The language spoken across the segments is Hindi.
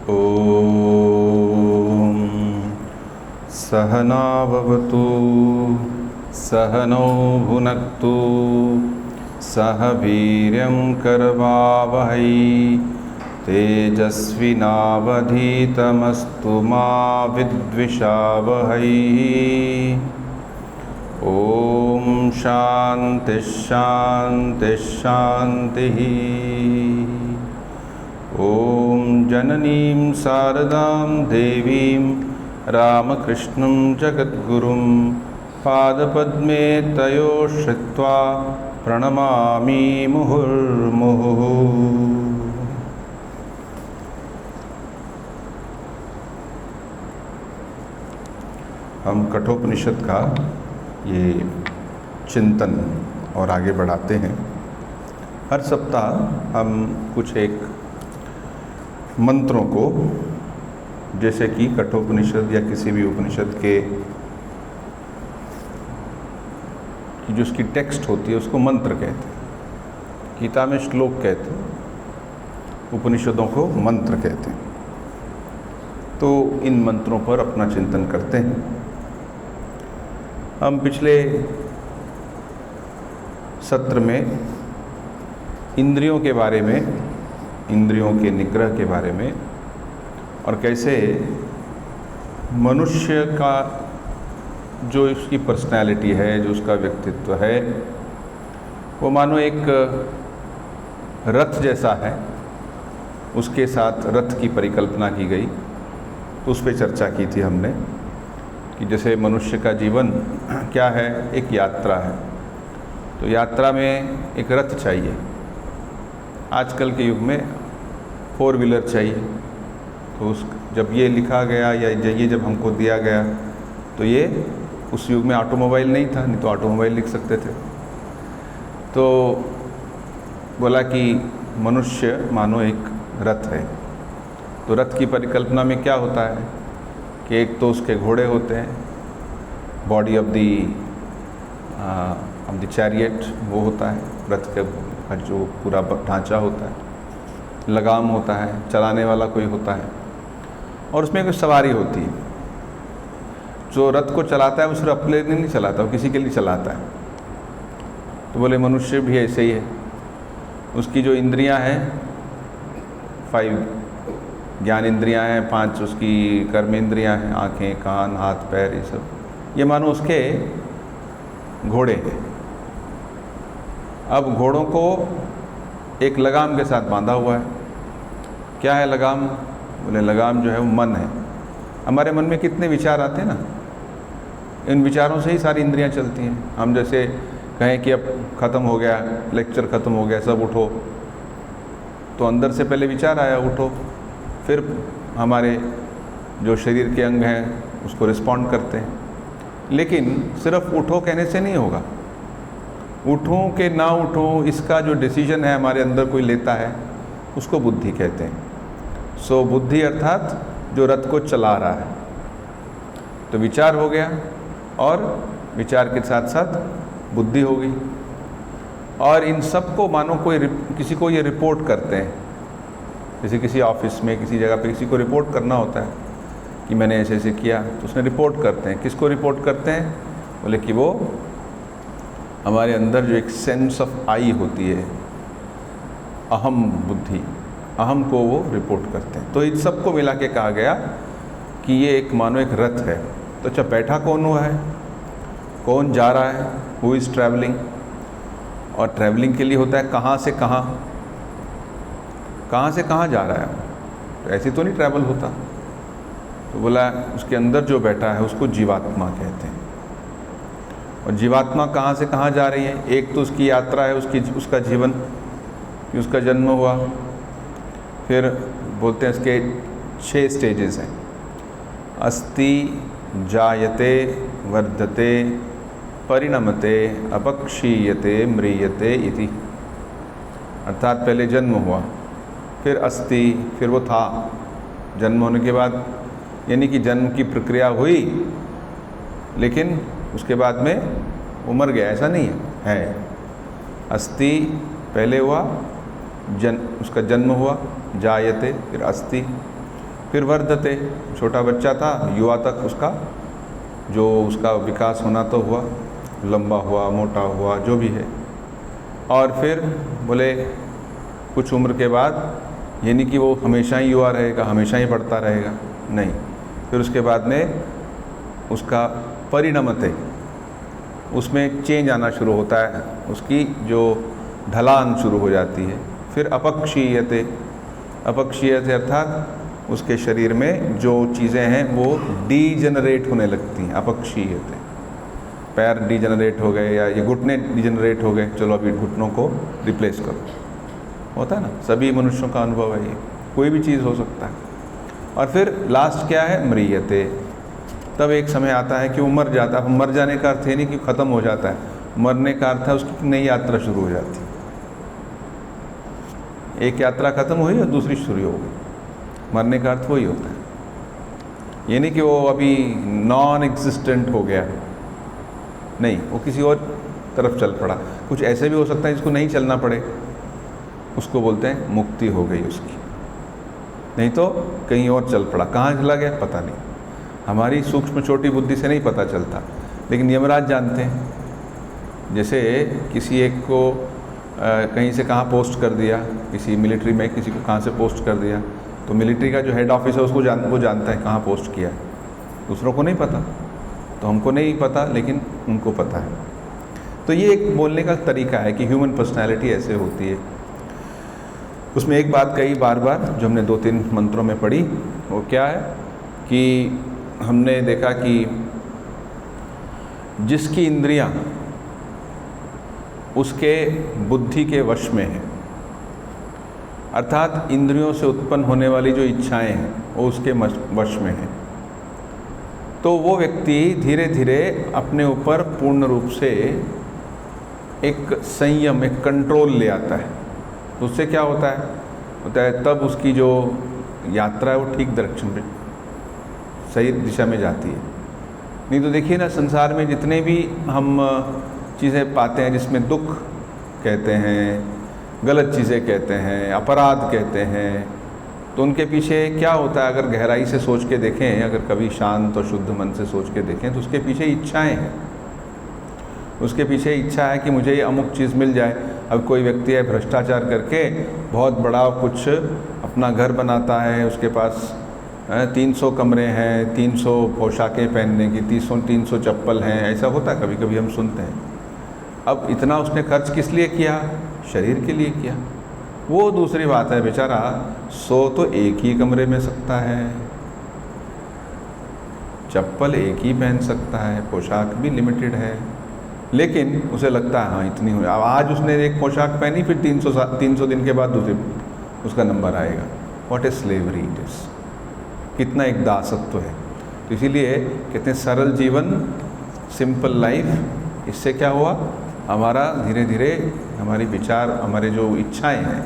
ॐ सहना भवतु सहनौ भुनक्तु सह वीर्यं करवावहै तेजस्विनावधीतमस्तु मा विद्विषावहै। ॐ शान्ति शान्ति शान्तिः। ॐ जननीं शारदां देवीं रामकृष्णं जगद्गुरुं पादपद्मे तयो श्रित्वा प्रणमामि मुहुर्मुहुः। हम कठोपनिषद का ये चिंतन और आगे बढ़ाते हैं। हर सप्ताह हम कुछ एक मंत्रों को, जैसे कि कठोपनिषद या किसी भी उपनिषद के की जो उसकी टेक्स्ट होती है उसको मंत्र कहते हैं। गीता में श्लोक कहते हैं, उपनिषदों को मंत्र कहते हैं। तो इन मंत्रों पर अपना चिंतन करते हैं। हम पिछले सत्र में इंद्रियों के बारे में, इंद्रियों के निग्रह के बारे में, और कैसे मनुष्य का जो उसकी पर्सनैलिटी है, जो उसका व्यक्तित्व है, वो मानो एक रथ जैसा है। उसके साथ रथ की परिकल्पना की गई, तो उस पर चर्चा की थी हमने कि जैसे मनुष्य का जीवन क्या है, एक यात्रा है। तो यात्रा में एक रथ चाहिए। आजकल के युग में 4 व्हीलर चाहिए। तो जब ये लिखा गया या ये जब हमको दिया गया, तो ये उस युग में ऑटोमोबाइल नहीं था, नहीं तो ऑटोमोबाइल लिख सकते थे। तो बोला कि मनुष्य मानो एक रथ है। तो रथ की परिकल्पना में क्या होता है कि एक तो उसके घोड़े होते हैं, बॉडी ऑफ द चैरियट वो होता है, रथ का जो पूरा ढांचा होता है, लगाम होता है, चलाने वाला कोई होता है, और उसमें कोई सवारी होती है। जो रथ को चलाता है वो सिर्फ अपने लिए नहीं चलाता, वो किसी के लिए चलाता है। तो बोले मनुष्य भी ऐसे ही है। उसकी जो इंद्रियां हैं, 5 ज्ञान इंद्रियां हैं, 5 उसकी कर्म इंद्रियां हैं, आँखें, कान, हाथ, पैर, ये सब, ये मानो उसके घोड़े हैं। अब घोड़ों को एक लगाम के साथ बांधा हुआ है। क्या है लगाम? बोले लगाम जो है वो मन है। हमारे मन में कितने विचार आते हैं ना, इन विचारों से ही सारी इंद्रियां चलती हैं। हम जैसे कहें कि अब ख़त्म हो गया, लेक्चर ख़त्म हो गया, सब उठो, तो अंदर से पहले विचार आया उठो, फिर हमारे जो शरीर के अंग हैं उसको रिस्पॉन्ड करते हैं। लेकिन सिर्फ उठो कहने से नहीं होगा। उठूं कि ना उठूं, इसका जो डिसीजन है हमारे अंदर कोई लेता है, उसको बुद्धि कहते हैं। सो बुद्धि अर्थात जो रथ को चला रहा है। तो विचार हो गया, और विचार के साथ साथ बुद्धि हो गई, और इन सब को मानो कोई किसी को ये रिपोर्ट करते हैं। जैसे किसी ऑफिस में, किसी जगह पे किसी को रिपोर्ट करना होता है कि मैंने ऐसे ऐसे किया, तो उसने रिपोर्ट करते हैं। किसको रिपोर्ट करते हैं? बोले कि वो हमारे अंदर जो एक सेंस ऑफ आई होती है, अहम बुद्धि, अहम को वो रिपोर्ट करते हैं। तो इन सबको मिला के कहा गया कि ये एक मानो एक रथ है। तो अच्छा, बैठा कौन हुआ है, कौन जा रहा है, हु इज़ ट्रैवलिंग। और ट्रैवलिंग के लिए होता है कहाँ से कहाँ, कहाँ से कहाँ जा रहा है। तो ऐसे तो नहीं ट्रैवल होता। तो बोला उसके अंदर जो बैठा है उसको जीवात्मा कहते हैं। और जीवात्मा कहाँ से कहाँ जा रही है? एक तो उसकी यात्रा है, उसका जीवन, कि उसका जन्म हुआ। फिर बोलते हैं इसके 6 स्टेजेस हैं। अस्ति, जायते, वर्धते, परिणमते, अपक्षीयते, म्रियते इति। अर्थात पहले जन्म हुआ, फिर अस्ति, फिर वो था, जन्म होने के बाद, यानी कि जन्म की प्रक्रिया हुई, लेकिन उसके बाद में वो मर गया, ऐसा नहीं है। अस्ति पहले हुआ, उसका जन्म हुआ, जायते, फिर अस्ति, फिर वर्धते, छोटा बच्चा था, युवा तक उसका विकास होना तो हुआ, लंबा हुआ, मोटा हुआ, जो भी है। और फिर बोले कुछ उम्र के बाद, ये नहीं कि वो हमेशा ही युवा रहेगा, हमेशा ही बढ़ता रहेगा, नहीं। फिर उसके बाद में उसका परिणमते, उसमें चेंज आना शुरू होता है, उसकी जो ढलान शुरू हो जाती है। फिर अपक्षीयते, अपक्षीयते अर्थात उसके शरीर में जो चीज़ें हैं वो डीजनरेट होने लगती हैं। अपक्षीयते, पैर डीजनरेट हो गए या ये घुटने डीजनरेट हो गए, चलो अभी घुटनों को रिप्लेस करो, होता है ना, सभी मनुष्यों का अनुभव है ये, कोई भी चीज़ हो सकता है। और फिर लास्ट क्या है, म्रियते, तब एक समय आता है कि वो मर जाता है। मर जाने का अर्थ ये नहीं कि ख़त्म हो जाता है, मरने का अर्थ है उसकी नई यात्रा शुरू हो जाती है। एक यात्रा ख़त्म हुई और दूसरी शुरू हो गई, मरने का अर्थ वही होता है। ये नहीं कि वो अभी नॉन एग्जिस्टेंट हो गया, नहीं, वो किसी और तरफ चल पड़ा। कुछ ऐसे भी हो सकता है जिसको नहीं चलना पड़े, उसको बोलते हैं मुक्ति हो गई उसकी, नहीं तो कहीं और चल पड़ा, कहाँ चला गया पता नहीं, हमारी सूक्ष्म छोटी बुद्धि से नहीं पता चलता, लेकिन यमराज जानते हैं। जैसे किसी एक को कहीं से कहाँ पोस्ट कर दिया, किसी मिलिट्री में किसी को कहाँ से पोस्ट कर दिया, तो मिलिट्री का जो हेड ऑफिस है वो जानता है कहाँ पोस्ट किया है, दूसरों को नहीं पता। तो हमको नहीं पता लेकिन उनको पता है। तो ये एक बोलने का तरीका है कि ह्यूमन पर्सनैलिटी ऐसे होती है। उसमें एक बात कही बार बार जो हमने 2-3 मंत्रों में पढ़ी, वो क्या है कि हमने देखा कि जिसकी इंद्रियां उसके बुद्धि के वश में है, अर्थात इंद्रियों से उत्पन्न होने वाली जो इच्छाएं हैं वो उसके वश में है, तो वो व्यक्ति धीरे धीरे अपने ऊपर पूर्ण रूप से एक संयम, एक कंट्रोल ले आता है। तो उससे क्या होता है तब उसकी जो यात्रा है वो ठीक डायरेक्शन में, सही दिशा में जाती है। नहीं तो देखिए ना, संसार में जितने भी हम चीज़ें पाते हैं जिसमें दुख कहते हैं, गलत चीज़ें कहते हैं, अपराध कहते हैं, तो उनके पीछे क्या होता है? अगर गहराई से सोच के देखें, अगर कभी शांत और शुद्ध मन से सोच के देखें, तो उसके पीछे इच्छाएं हैं। उसके पीछे इच्छा है कि मुझे ये अमुक चीज़ मिल जाए। अब कोई व्यक्ति है भ्रष्टाचार करके बहुत बड़ा कुछ अपना घर बनाता है, उसके पास 300 कमरे हैं, 300 पोशाकें पहनने की, 300 चप्पल हैं, ऐसा होता है कभी कभी हम सुनते हैं। अब इतना उसने खर्च किस लिए किया? शरीर के लिए किया। वो दूसरी बात है, बेचारा सो तो एक ही कमरे में सकता है, चप्पल एक ही पहन सकता है, पोशाक भी लिमिटेड है, लेकिन उसे लगता है हाँ इतनी हो। अब आज उसने एक पोशाक पहनी, फिर 300 दिन के बाद दूसरे उसका नंबर आएगा। What A slavery it is, कितना एक दासत्व है। तो इसीलिए कहते हैं सरल जीवन, सिंपल लाइफ। इससे क्या हुआ? हमारा धीरे धीरे हमारी विचार, हमारे जो इच्छाएं हैं,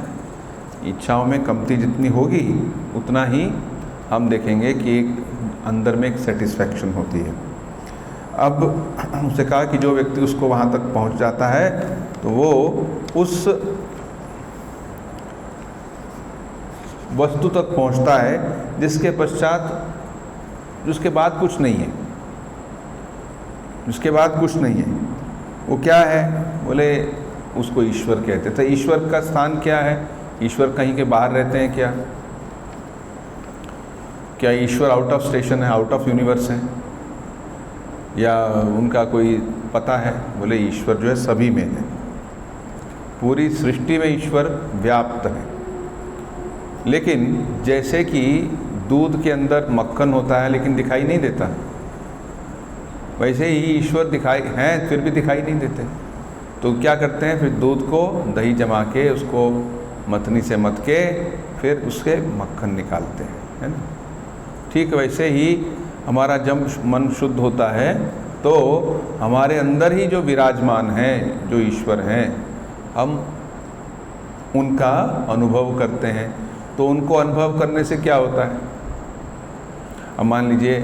इच्छाओं में कमती जितनी होगी उतना ही हम देखेंगे कि एक अंदर में एक सेटिस्फैक्शन होती है। अब उससे कहा कि जो व्यक्ति उसको वहाँ तक पहुँच जाता है तो वो उस वस्तु तक पहुँचता है जिसके पश्चात, जिसके बाद कुछ नहीं है, जिसके बाद कुछ नहीं है। वो क्या है? बोले उसको ईश्वर कहते थे। ईश्वर का स्थान क्या है? ईश्वर कहीं के बाहर रहते हैं क्या? क्या ईश्वर आउट ऑफ स्टेशन है, आउट ऑफ यूनिवर्स है, या उनका कोई पता है? बोले ईश्वर जो है सभी में है, पूरी सृष्टि में ईश्वर व्याप्त है। लेकिन जैसे कि दूध के अंदर मक्खन होता है लेकिन दिखाई नहीं देता, वैसे ही ईश्वर दिखाई हैं फिर भी दिखाई नहीं देते। तो क्या करते हैं? फिर दूध को दही जमा के उसको मथनी से मथ के फिर उसके मक्खन निकालते हैं, है ना। ठीक वैसे ही हमारा जब मन शुद्ध होता है तो हमारे अंदर ही जो विराजमान हैं, जो ईश्वर हैं, हम उनका अनुभव करते हैं। तो उनको अनुभव करने से क्या होता है? अब मान लीजिए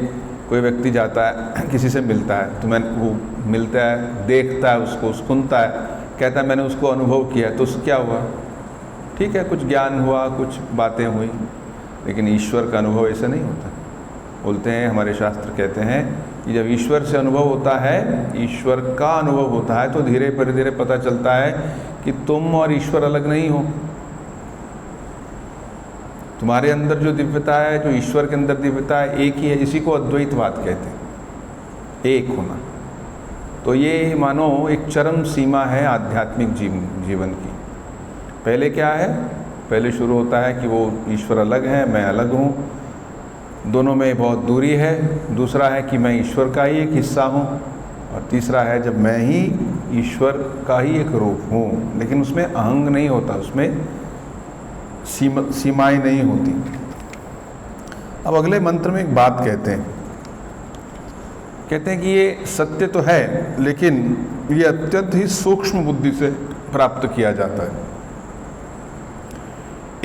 कोई व्यक्ति जाता है, किसी से मिलता है, तो वो मिलता है, देखता है उसको, सुनता है, कहता है मैंने उसको अनुभव किया, तो उससे क्या हुआ? ठीक है, कुछ ज्ञान हुआ, कुछ बातें हुई, लेकिन ईश्वर का अनुभव ऐसा नहीं होता। बोलते हैं, हमारे शास्त्र कहते हैं कि जब ईश्वर से अनुभव होता है, ईश्वर का अनुभव होता है, तो धीरे धीरे पता चलता है कि तुम और ईश्वर अलग नहीं हो। तुम्हारे अंदर जो दिव्यता है, जो ईश्वर के अंदर दिव्यता है, एक ही है। इसी को अद्वैतवाद कहते हैं, एक होना। तो ये मानो एक चरम सीमा है आध्यात्मिक जीवन की। पहले क्या है? पहले शुरू होता है कि वो ईश्वर अलग है, मैं अलग हूँ, दोनों में बहुत दूरी है। दूसरा है कि मैं ईश्वर का ही एक हिस्सा हूँ, और तीसरा है जब मैं ही ईश्वर का ही एक रूप हूँ, लेकिन उसमें अहंग नहीं होता, उसमें सीमाएं नहीं होती। अब अगले मंत्र में एक बात कहते हैं कि ये सत्य तो है, लेकिन ये अत्यंत ही सूक्ष्म बुद्धि से प्राप्त किया जाता है।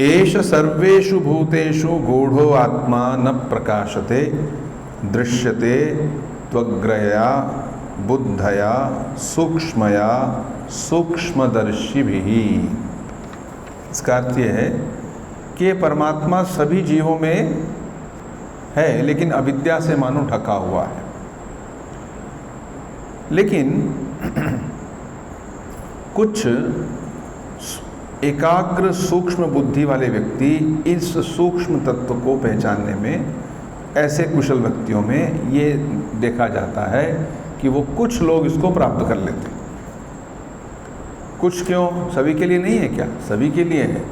एष सर्वेषु भूतेषु गूढ़ो आत्मा न प्रकाशते दृश्यते त्वग्रया बुद्धया सूक्ष्मया सूक्ष्मदर्शिभिः। इसका अर्थ ये है कि ये परमात्मा सभी जीवों में है, लेकिन अविद्या से मानो ढका हुआ है। लेकिन कुछ एकाग्र सूक्ष्म बुद्धि वाले व्यक्ति इस सूक्ष्म तत्व को पहचानने में, ऐसे कुशल व्यक्तियों में ये देखा जाता है कि वो कुछ लोग इसको प्राप्त कर लेते हैं। कुछ क्यों? सभी के लिए नहीं है क्या? सभी के लिए है।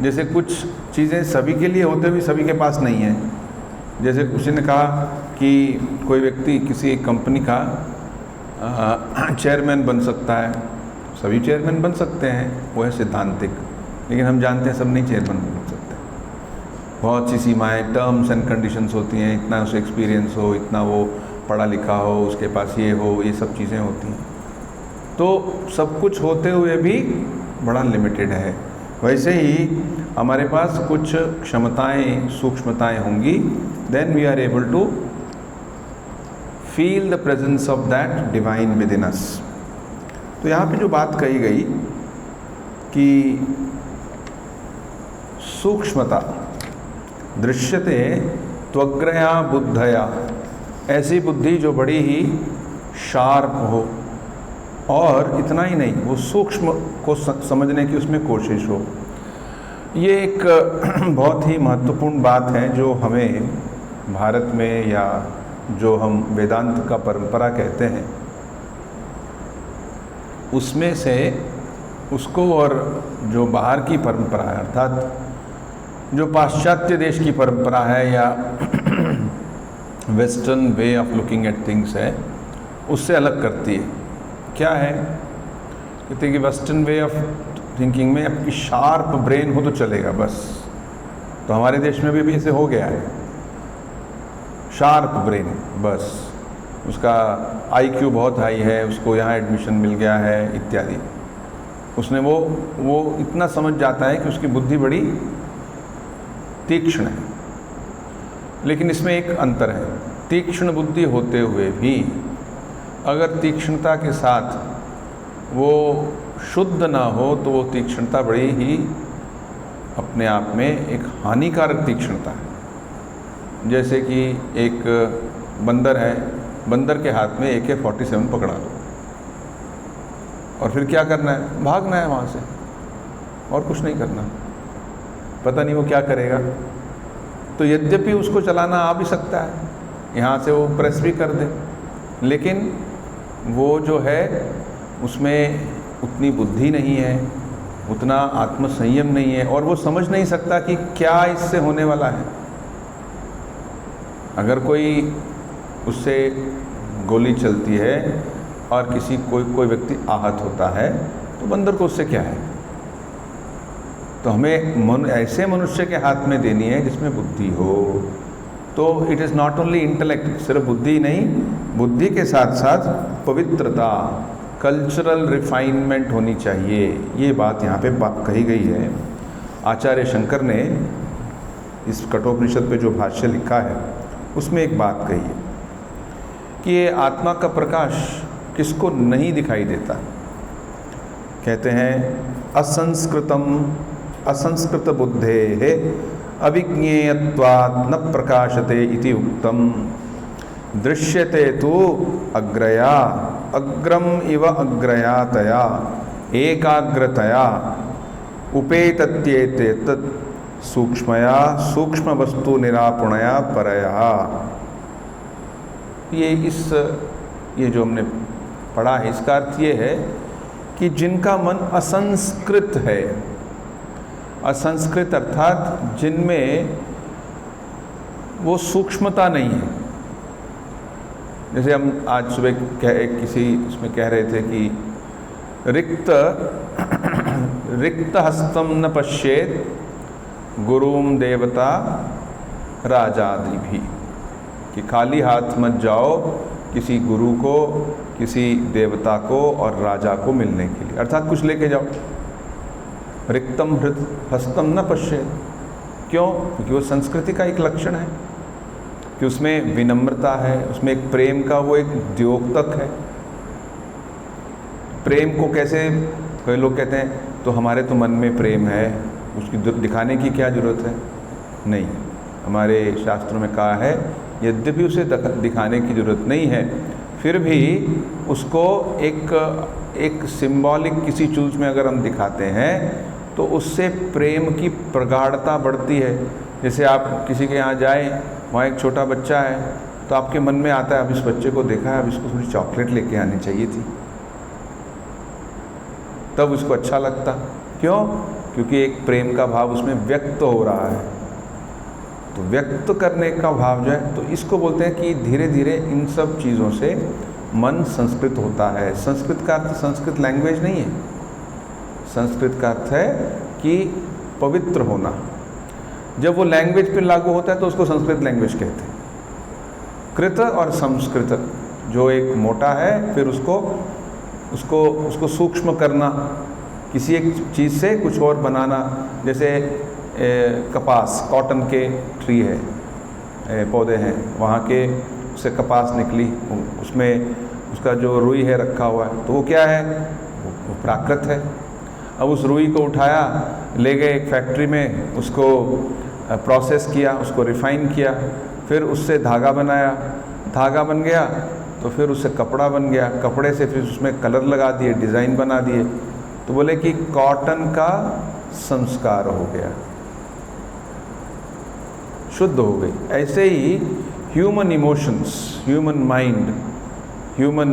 जैसे कुछ चीज़ें सभी के लिए होते हुए सभी के पास नहीं है। जैसे किसी ने कहा कि कोई व्यक्ति किसी एक कंपनी का चेयरमैन बन सकता है। सभी चेयरमैन बन सकते हैं, वो है सिद्धांतिक, लेकिन हम जानते हैं सब नहीं चेयरमैन बन सकते। बहुत सी सीमाएं, टर्म्स एंड कंडीशंस होती हैं। इतना उसे एक्सपीरियंस हो, इतना वो पढ़ा लिखा हो, उसके पास ये हो, ये सब चीज़ें होती हैं। तो सब कुछ होते हुए भी बड़ा लिमिटेड है। वैसे ही हमारे पास कुछ क्षमताएं, सूक्ष्मताएं होंगी, then we are able to feel the presence of that divine within us. तो यहाँ पे जो बात कही गई कि सूक्ष्मता दृश्यते त्वग्रया बुद्धया, ऐसी बुद्धि जो बड़ी ही शार्प हो, और इतना ही नहीं, वो सूक्ष्म को समझने की उसमें कोशिश हो। ये एक बहुत ही महत्वपूर्ण बात है जो हमें भारत में, या जो हम वेदांत का परंपरा कहते हैं, उसमें से उसको, और जो बाहर की परंपरा है, अर्थात जो पाश्चात्य देश की परंपरा है या western way of looking at things है, उससे अलग करती है। क्या है? कहते हैं कि वेस्टर्न वे ऑफ थिंकिंग में आपकी शार्प ब्रेन हो तो चलेगा बस। तो हमारे देश में भी ऐसे हो गया है, शार्प ब्रेन बस, उसका IQ बहुत हाई है, उसको यहाँ एडमिशन मिल गया है इत्यादि। उसने वो इतना समझ जाता है कि उसकी बुद्धि बड़ी तीक्ष्ण है। लेकिन इसमें एक अंतर है, तीक्ष्ण बुद्धि होते हुए भी अगर तीक्ष्णता के साथ वो शुद्ध ना हो, तो वो तीक्ष्णता बड़ी ही अपने आप में एक हानिकारक तीक्ष्णता है। जैसे कि एक बंदर है, बंदर के हाथ में AK-47 पकड़ा दो, और फिर क्या करना है? भागना है वहाँ से, और कुछ नहीं करना। पता नहीं वो क्या करेगा। तो यद्यपि उसको चलाना आ भी सकता है, यहाँ से वो प्रेस भी कर दे, लेकिन वो जो है उसमें उतनी बुद्धि नहीं है, उतना आत्मसंयम नहीं है, और वो समझ नहीं सकता कि क्या इससे होने वाला है। अगर कोई उससे गोली चलती है और कोई व्यक्ति आहत होता है, तो बंदर को उससे क्या है? तो हमें ऐसे मनुष्य के हाथ में देनी है जिसमें बुद्धि हो। तो it is not only intellect, सिर्फ बुद्धि नहीं, बुद्धि के साथ साथ पवित्रता, कल्चरल रिफाइनमेंट होनी चाहिए। ये बात यहाँ पे कही गई है। आचार्य शंकर ने इस कठोपनिषद पे जो भाष्य लिखा है, उसमें एक बात कही है कि ये आत्मा का प्रकाश किसको नहीं दिखाई देता। कहते हैं असंस्कृत बुद्धे अविज्ञेयत्वात् न प्रकाशते इति उक्तम। दृश्यते तु अग्रया अग्रम इव अग्रयातया एकाग्रतया उपेतत्येते तत् सूक्ष्मया सूक्ष्म वस्तु निरापुणया परया। ये जो हमने पढ़ा है इसका अर्थ ये है कि जिनका मन असंस्कृत है, असंस्कृत अर्थात जिनमें वो सूक्ष्मता नहीं है। जैसे हम आज सुबह किसी उसमें कह रहे थे कि रिक्त हस्तम न पश्येत गुरुम देवता राजादि भी, कि खाली हाथ मत जाओ किसी गुरु को, किसी देवता को और राजा को मिलने के लिए, अर्थात कुछ लेके जाओ। रिक्तम हस्तम न पश्येत, क्यों? क्योंकि वो संस्कृति का एक लक्षण है कि उसमें विनम्रता है, उसमें एक प्रेम का वो एक द्योतक है। प्रेम को कैसे, कई लोग कहते हैं तो हमारे तो मन में प्रेम है, उसकी दिखाने की क्या जरूरत है? नहीं, हमारे शास्त्रों में कहा है यद्यपि उसे दिखाने की जरूरत नहीं है, फिर भी उसको एक सिंबॉलिक किसी चीज़ में अगर हम दिखाते हैं तो उससे प्रेम की प्रगाढ़ता बढ़ती है। जैसे आप किसी के यहाँ जाएं, वहाँ एक छोटा बच्चा है तो आपके मन में आता है अब इस बच्चे को देखा है, अब इसको थोड़ी चॉकलेट लेके आनी चाहिए थी, तब उसको अच्छा लगता। क्यों? क्योंकि एक प्रेम का भाव उसमें व्यक्त हो रहा है। तो व्यक्त करने का भाव जो है, तो इसको बोलते हैं कि धीरे धीरे इन सब चीज़ों से मन संस्कृत होता है। संस्कृत का अर्थ संस्कृत लैंग्वेज नहीं है, संस्कृत का अर्थ है कि पवित्र होना। जब वो लैंग्वेज पे लागू होता है तो उसको संस्कृत लैंग्वेज कहते हैं। कृत और संस्कृत, जो एक मोटा है फिर उसको सूक्ष्म करना, किसी एक चीज़ से कुछ और बनाना। जैसे कपास, कॉटन के ट्री है, पौधे हैं, वहाँ के उससे कपास निकली, उसमें उसका जो रुई है रखा हुआ है, तो वो क्या है? वो प्राकृत है। अब उस रुई को उठाया, ले गए एक फैक्ट्री में, उसको प्रोसेस किया, उसको रिफ़ाइन किया, फिर उससे धागा बनाया, धागा बन गया तो फिर उससे कपड़ा बन गया, कपड़े से फिर उसमें कलर लगा दिए, डिज़ाइन बना दिए, तो बोले कि कॉटन का संस्कार हो गया, शुद्ध हो गई। ऐसे ही human emotions, human mind, human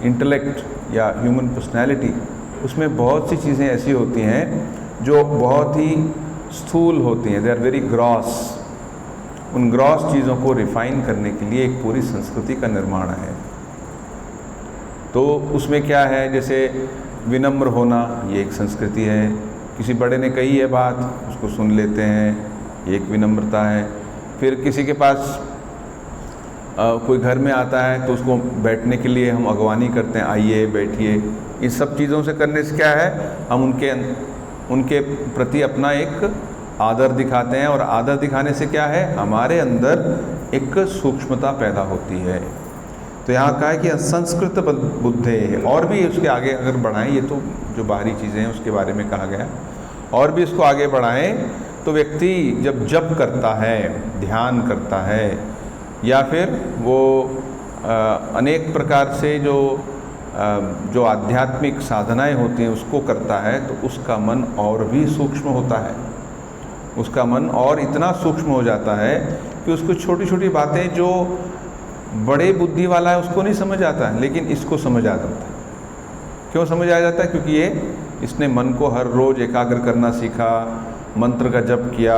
intellect या ह्यूमन पर्सनैलिटी, उसमें बहुत सी चीज़ें ऐसी होती हैं जो बहुत ही स्थूल होती हैं, दे आर वेरी ग्रॉस। उन ग्रॉस चीज़ों को रिफ़ाइन करने के लिए एक पूरी संस्कृति का निर्माण है। तो उसमें क्या है, जैसे विनम्र होना, ये एक संस्कृति है। किसी बड़े ने कही है बात, उसको सुन लेते हैं, ये एक विनम्रता है। फिर किसी के पास कोई घर में आता है तो उसको बैठने के लिए हम अगवानी करते हैं, आइए बैठिए। इन सब चीज़ों से करने से क्या है, हम उनके प्रति अपना एक आदर दिखाते हैं, और आदर दिखाने से क्या है, हमारे अंदर एक सूक्ष्मता पैदा होती है। तो यहाँ कहा है कि संस्कृत बुद्धे, और भी उसके आगे अगर बढ़ाएं, ये तो जो बाहरी चीज़ें हैं उसके बारे में कहा गया, और भी इसको आगे बढ़ाएं तो व्यक्ति जब जप करता है, ध्यान करता है, या फिर वो अनेक प्रकार से जो आध्यात्मिक साधनाएं होती हैं उसको करता है, तो उसका मन और भी सूक्ष्म होता है। उसका मन और इतना सूक्ष्म हो जाता है कि उसको छोटी छोटी बातें जो बड़े बुद्धि वाला है उसको नहीं समझ आता है, लेकिन इसको समझ आ जाता है। क्यों समझ आ जाता है? क्योंकि इसने मन को हर रोज़ एकाग्र करना सीखा, मंत्र का जप किया,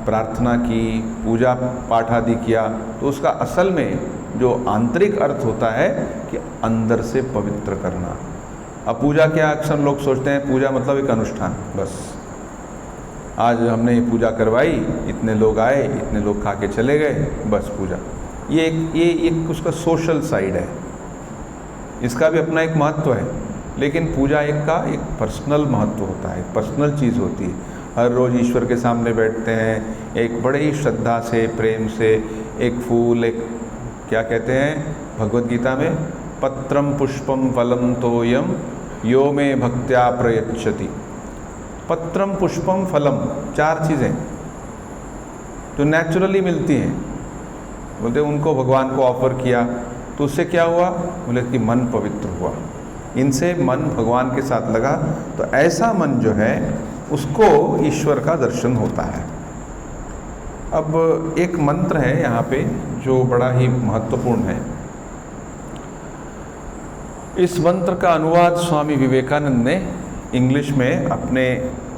प्रार्थना की, पूजा पाठ आदि किया, तो उसका असल में जो आंतरिक अर्थ होता है कि अंदर से पवित्र करना। अब पूजा क्या, अक्सर लोग सोचते हैं पूजा मतलब एक अनुष्ठान, बस आज हमने ये पूजा करवाई, इतने लोग आए, इतने लोग खा के चले गए, बस पूजा। ये एक उसका सोशल साइड है, इसका भी अपना एक महत्व है, लेकिन पूजा एक पर्सनल महत्व होता है, एक पर्सनल चीज़ होती है। हर रोज़ ईश्वर के सामने बैठते हैं, एक बड़े ही श्रद्धा से, प्रेम से, एक फूल, एक क्या कहते हैं भगवद गीता में, पत्रम पुष्पम फलम तोयम यो में भक्त्या प्रयच्छति। पत्रम पुष्पम फलम, चार चीज़ें, जो नेचुरली मिलती हैं, बोलते उनको भगवान को ऑफर किया तो उससे क्या हुआ, बोले कि मन पवित्र हुआ, इनसे मन भगवान के साथ लगा, तो ऐसा मन जो है उसको ईश्वर का दर्शन होता है। अब एक मंत्र है यहाँ पे जो बड़ा ही महत्वपूर्ण है। इस मंत्र का अनुवाद स्वामी विवेकानंद ने इंग्लिश में अपने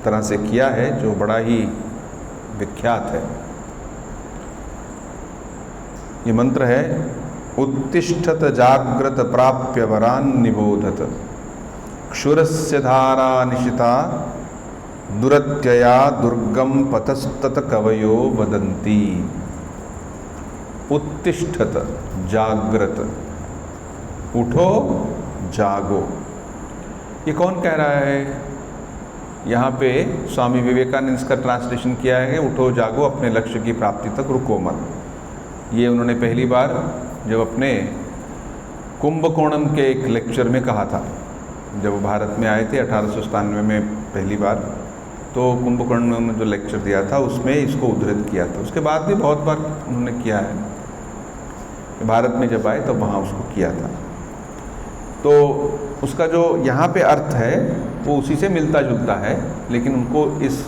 तरह से किया है, जो बड़ा ही विख्यात है। ये मंत्र है, उत्तिष्ठत जाग्रत प्राप्य वरान निबोधत, क्षुरस्य धारा निशिता दुरत्यया दुर्गम पतस्तत कवयो वदन्ति। उत्तिष्ठत जाग्रत, उठो जागो। ये कौन कह रहा है? यहाँ पे स्वामी विवेकानंद इसका ट्रांसलेशन किया है, उठो जागो, अपने लक्ष्य की प्राप्ति तक रुको मत। ये उन्होंने पहली बार जब अपने कुंभकोणम के एक लेक्चर में कहा था, जब वो भारत में आए थे 1897 में पहली बार, तो कुंभकोणम में उन्होंने जो लेक्चर दिया था उसमें इसको उद्धृत किया था। उसके बाद भी बहुत बार उन्होंने किया है, भारत में जब आए तब वहाँ उसको किया था। तो उसका जो यहाँ पे अर्थ है वो उसी से मिलता जुलता है, लेकिन उनको इस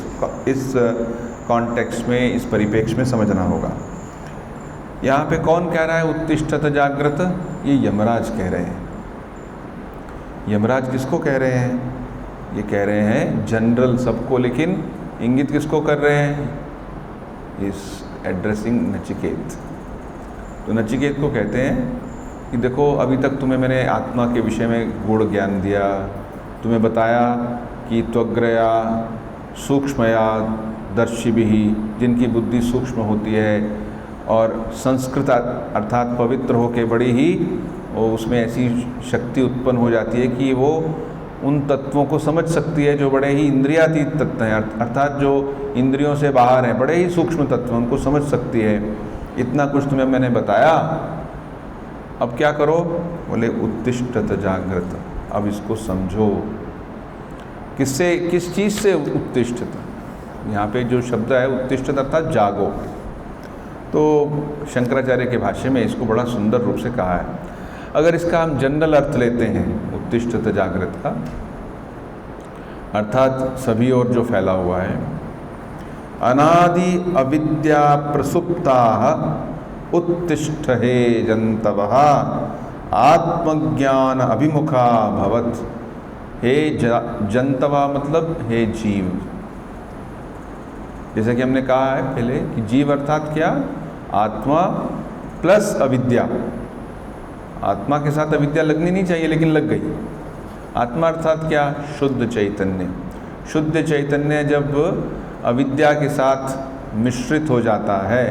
कॉन्टेक्स्ट में, इस परिप्रेक्ष्य में समझना होगा। यहाँ पे कौन कह रहा है उत्तिष्ठत जागृत? ये यमराज कह रहे हैं। यमराज किसको कह रहे हैं? ये कह रहे हैं जनरल सबको, लेकिन इंगित किसको कर रहे हैं? इस एड्रेसिंग नचिकेत। तो नचिकेत को कहते हैं कि देखो, अभी तक तुम्हें मैंने आत्मा के विषय में गूढ़ ज्ञान दिया, तुम्हें बताया कि त्वग्रया सूक्ष्मया दर्शिभिः, जिनकी बुद्धि सूक्ष्म होती है और संस्कृत अर्थात पवित्र होकर बड़ी ही उसमें ऐसी शक्ति उत्पन्न हो जाती है कि वो उन तत्वों को समझ सकती है जो बड़े ही इंद्रियातीत तत्व हैं, अर्थात जो इंद्रियों से बाहर हैं, बड़े ही सूक्ष्म तत्व, उनको समझ सकती है। इतना कुछ तुम्हें मैंने बताया, अब क्या करो? बोले उत्तिष्ठत जागृत, अब इसको समझो। किससे, किस चीज़ से उत्तिष्ठत? यहाँ पे जो शब्द है उत्तिष्ठत अर्थात जागो। तो शंकराचार्य के भाष्य में इसको बड़ा सुंदर रूप से कहा है। अगर इसका हम जनरल अर्थ लेते हैं उत्तिष्ठत जागृत का, अर्थात सभी ओर जो फैला हुआ है, अनादि अविद्या प्रसुप्ता उत्तिष्ठ हे जंतवः आत्मज्ञान अभिमुखा भवत। हे जंतवा मतलब हे जीव। जैसे कि हमने कहा है पहले कि जीव अर्थात क्या? आत्मा प्लस अविद्या। आत्मा के साथ अविद्या लगनी नहीं चाहिए, लेकिन लग गई। आत्मा अर्थात क्या? शुद्ध चैतन्य। शुद्ध चैतन्य जब अविद्या के साथ मिश्रित हो जाता है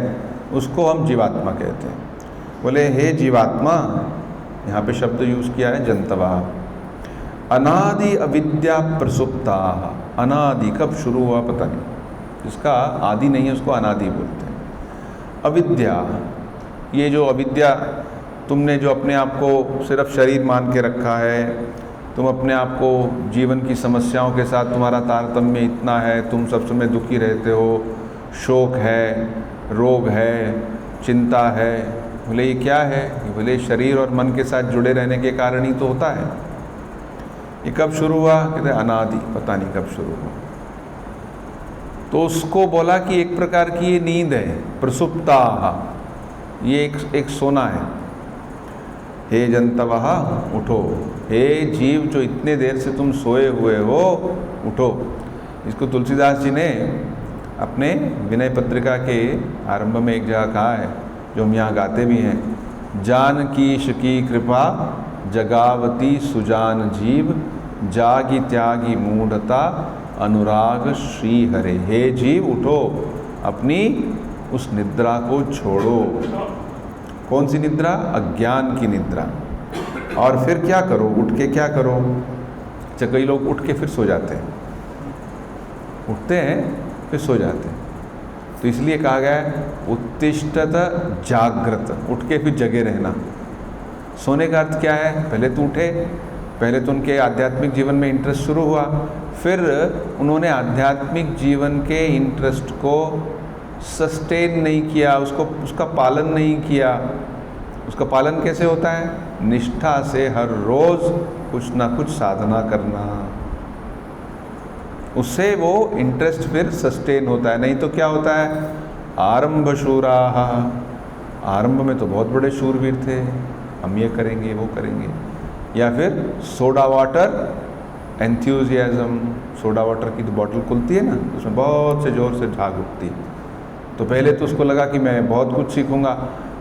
उसको हम जीवात्मा कहते हैं। बोले हे जीवात्मा, यहाँ पे शब्द यूज़ किया है जंतवा। अनादि अविद्या प्रसुप्ता। अनादि कब शुरू हुआ पता नहीं, जिसका आदि नहीं है उसको अनादि बोलते हैं। अविद्या, ये जो अविद्या, तुमने जो अपने आप को सिर्फ शरीर मान के रखा है, तुम अपने आप को जीवन की समस्याओं के साथ तुम्हारा तारतम्य इतना है, तुम सब समय दुखी रहते हो, शोक है, रोग है, चिंता है। बोले ये क्या है? बोले शरीर और मन के साथ जुड़े रहने के कारण ही तो होता है। ये कब शुरू हुआ? कहते अनादि, पता नहीं कब शुरू हुआ। तो उसको बोला कि एक प्रकार की ये नींद है, प्रसुप्ता, ये एक सोना है। हे जंतवः उठो, हे जीव जो इतने देर से तुम सोए हुए हो, उठो। इसको तुलसीदास जी ने अपने विनय पत्रिका के आरंभ में एक जगह कहा है, जो हम यहाँ गाते भी हैं, जानकीश की कृपा जगावती सुजान जीव, जागी त्यागी मूढ़ता अनुराग श्री हरे। हे जीव उठो, अपनी उस निद्रा को छोड़ो। कौन सी निद्रा? अज्ञान की निद्रा। और फिर क्या करो? उठ के क्या करो? कई लोग उठ के फिर सो जाते हैं, उठते हैं फिर सो जाते हैं। तो इसलिए कहा गया है उत्तिष्ठत जागृत, उठ के फिर जगे रहना। सोने का अर्थ क्या है? पहले तो उठे, पहले तो उनके आध्यात्मिक जीवन में इंटरेस्ट शुरू हुआ, फिर उन्होंने आध्यात्मिक जीवन के इंटरेस्ट को सस्टेन नहीं किया, उसका पालन नहीं किया। उसका पालन कैसे होता है? निष्ठा से हर रोज़ कुछ ना कुछ साधना करना, उससे वो इंटरेस्ट फिर सस्टेन होता है। नहीं तो क्या होता है? आरंभ शूराः, आरंभ में तो बहुत बड़े शूरवीर थे, हम ये करेंगे वो करेंगे। या फिर सोडा वाटर एंथ्यूजियाज्म, सोडा वाटर की तो बॉटल खुलती है ना, उसमें बहुत से ज़ोर से झाग उठती है। तो पहले तो उसको लगा कि मैं बहुत कुछ सीखूंगा,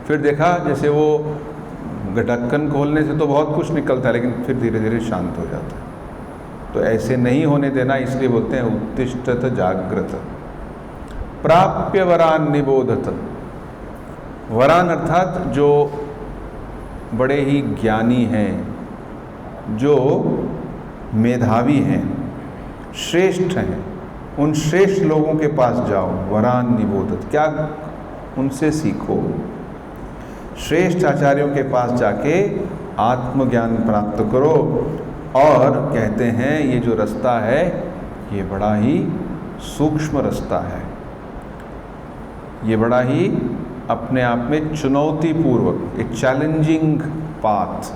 फिर देखा जैसे वो ढक्कन खोलने से तो बहुत कुछ निकलता है, लेकिन फिर धीरे धीरे शांत हो जाता है। तो ऐसे नहीं होने देना, इसलिए बोलते हैं उत्तिष्ठत जागृत प्राप्य वरान निबोधत। वरान अर्थात जो बड़े ही ज्ञानी हैं, जो मेधावी हैं, श्रेष्ठ हैं, उन श्रेष्ठ लोगों के पास जाओ। वरान निबोधत, क्या? उनसे सीखो। श्रेष्ठ आचार्यों के पास जाके आत्मज्ञान प्राप्त करो। और कहते हैं ये जो रास्ता है ये बड़ा ही सूक्ष्म रास्ता है, ये बड़ा ही अपने आप में चुनौतीपूर्वक, एक चैलेंजिंग पाथ।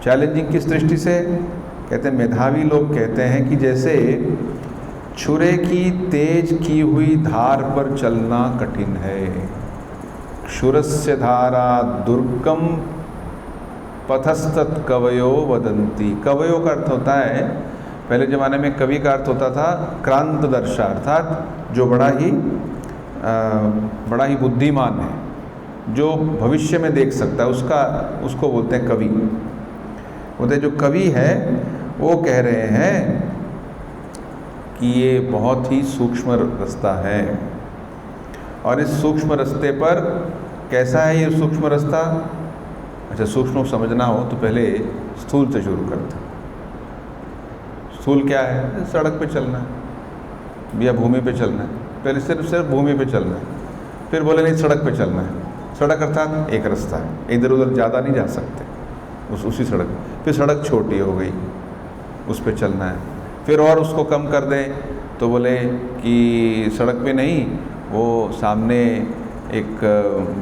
चैलेंजिंग किस दृष्टि से? कहते हैं मेधावी लोग कहते हैं कि जैसे छुरे की तेज की हुई धार पर चलना कठिन है। क्षुरस्य धारा दुर्गम पथस्तत् कवयो वदंती। कवयो का अर्थ होता है, पहले ज़माने में कवि का अर्थ होता था क्रांतदर्शा, अर्थात जो बड़ा ही बुद्धिमान है, जो भविष्य में देख सकता है, उसको बोलते हैं कवि। बोलते जो कवि है वो कह रहे हैं कि ये बहुत ही सूक्ष्म रास्ता है, और इस सूक्ष्म रास्ते पर कैसा है ये सूक्ष्म रास्ता? अच्छा, सूक्ष्म समझना हो तो पहले स्थूल से शुरू करते हैं। स्थूल क्या है? सड़क पे चलना है या भूमि पे चलना है। पहले सिर्फ भूमि पे चलना है, फिर बोले नहीं सड़क पे चलना है। सड़क अर्थात एक रास्ता है, इधर उधर ज़्यादा नहीं जा सकते उसी सड़क। फिर सड़क छोटी हो गई, उस पर चलना है। फिर और उसको कम कर दें तो बोले कि सड़क पे नहीं, वो सामने एक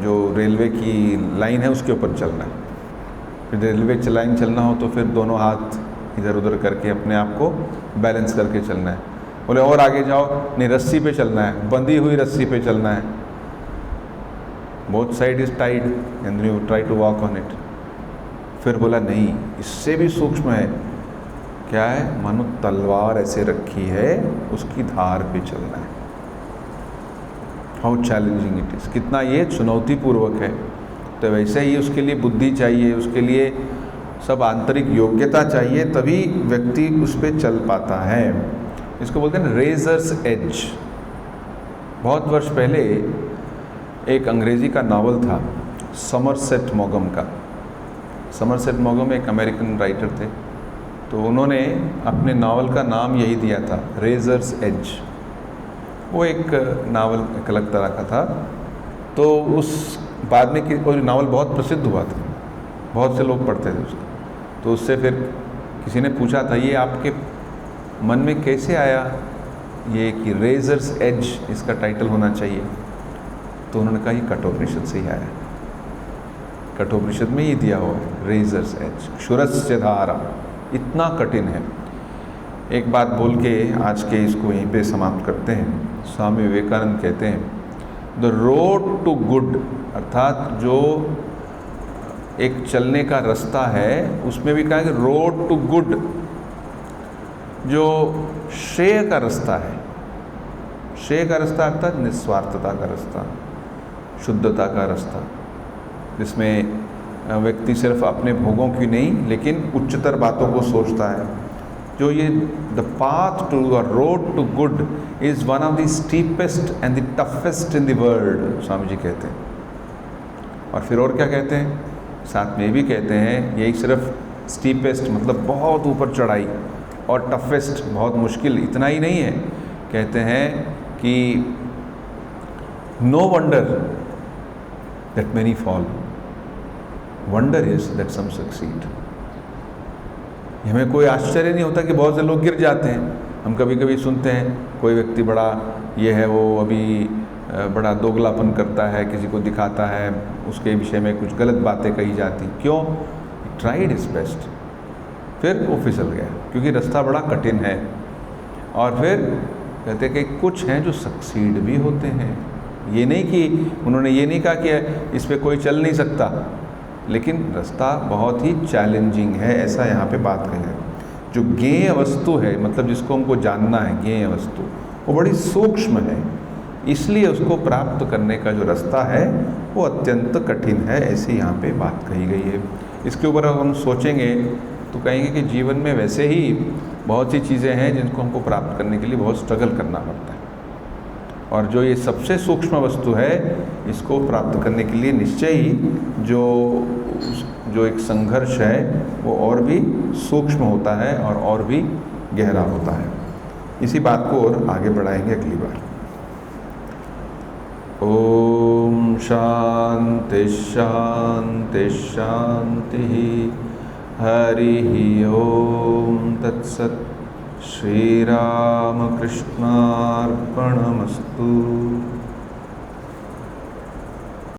जो रेलवे की लाइन है उसके ऊपर चलना है। फिर रेलवे लाइन चलना हो तो फिर दोनों हाथ इधर उधर करके अपने आप को बैलेंस करके चलना है। बोले और आगे जाओ, नहीं रस्सी पे चलना है, बंधी हुई रस्सी पे चलना है। Both side is tied and you try to walk on it. फिर बोला नहीं, इससे भी सूक्ष्म है। क्या है? मानो तलवार ऐसे रखी है, उसकी धार पे चलना है। हाउ चैलेंजिंग इट इज़, कितना ये चुनौतीपूर्वक है। तो वैसे ही उसके लिए बुद्धि चाहिए, उसके लिए सब आंतरिक योग्यता चाहिए, तभी व्यक्ति उस पर चल पाता है। इसको बोलते हैं रेजर्स एज। बहुत वर्ष पहले एक अंग्रेज़ी का नावल था समरसेट मॉगम का। समरसेट मॉगम एक अमेरिकन राइटर थे, तो उन्होंने अपने नावल का नाम यही दिया था, रेजर्स एज। वो एक नावल एक अलग तरह का था। तो उस बाद में वो नावल बहुत प्रसिद्ध हुआ था, बहुत से लोग पढ़ते थे उसको। तो उससे फिर किसी ने पूछा था ये आपके मन में कैसे आया ये कि रेजर्स एज इसका टाइटल होना चाहिए? तो उन्होंने कहा ये कठोपनिषद से ही आया, कठोपनिषद में ये दिया हुआ है रेजर्स एज। क्षुरस्य धारा, इतना कठिन है। एक बात बोल के आज के इसको यहीं पे समाप्त करते हैं। स्वामी विवेकानंद कहते हैं द रोड टू गुड, अर्थात जो एक चलने का रास्ता है उसमें भी कहा कि रोड टू गुड, जो श्रेय का रास्ता है। श्रेय का रास्ता अर्थात निस्वार्थता का रास्ता, शुद्धता का रास्ता, जिसमें व्यक्ति सिर्फ अपने भोगों की नहीं लेकिन उच्चतर बातों को सोचता है। जो ये the path to the road to good is one of the steepest and the toughest in the world, Swami ji कहते हैं। और फिर और क्या कहते हैं? साथ में भी कहते हैं यही सिर्फ स्टीपेस्ट मतलब बहुत ऊपर चढ़ाई, और टफेस्ट बहुत मुश्किल, इतना ही नहीं है। कहते हैं कि no wonder that many fall, wonder is that some succeed. हमें कोई आश्चर्य नहीं होता कि बहुत से लोग गिर जाते हैं। हम कभी कभी सुनते हैं कोई व्यक्ति बड़ा ये है, वो अभी बड़ा दोगलापन करता है, किसी को दिखाता है, उसके विषय में कुछ गलत बातें कही जाती। क्यों? Tried is best. फिर वो फिसल गया क्योंकि रास्ता बड़ा कठिन है। और फिर कहते कि कुछ हैं जो सक्सीड भी होते हैं। ये नहीं कि उन्होंने ये नहीं कहा कि इस पे कोई चल नहीं सकता, लेकिन रास्ता बहुत ही चैलेंजिंग है, ऐसा यहाँ पे बात कही है। जो ज्ञेय वस्तु है, मतलब जिसको हमको जानना है, ज्ञेय वस्तु, वो बड़ी सूक्ष्म है, इसलिए उसको प्राप्त करने का जो रास्ता है वो अत्यंत कठिन है, ऐसी यहाँ पे बात कही गई है। इसके ऊपर हम सोचेंगे तो कहेंगे कि जीवन में वैसे ही बहुत सी चीज़ें हैं जिनको हमको प्राप्त करने के लिए बहुत स्ट्रगल करना पड़ता है, और जो ये सबसे सूक्ष्म वस्तु है, इसको प्राप्त करने के लिए निश्चय ही जो एक संघर्ष है वो और भी सूक्ष्म होता है और भी गहरा होता है। इसी बात को और आगे बढ़ाएंगे अगली बार। ओम शांति शांति शांति। हरि ओम तत्सत्। श्री राम कृष्णार्पणमस्तु।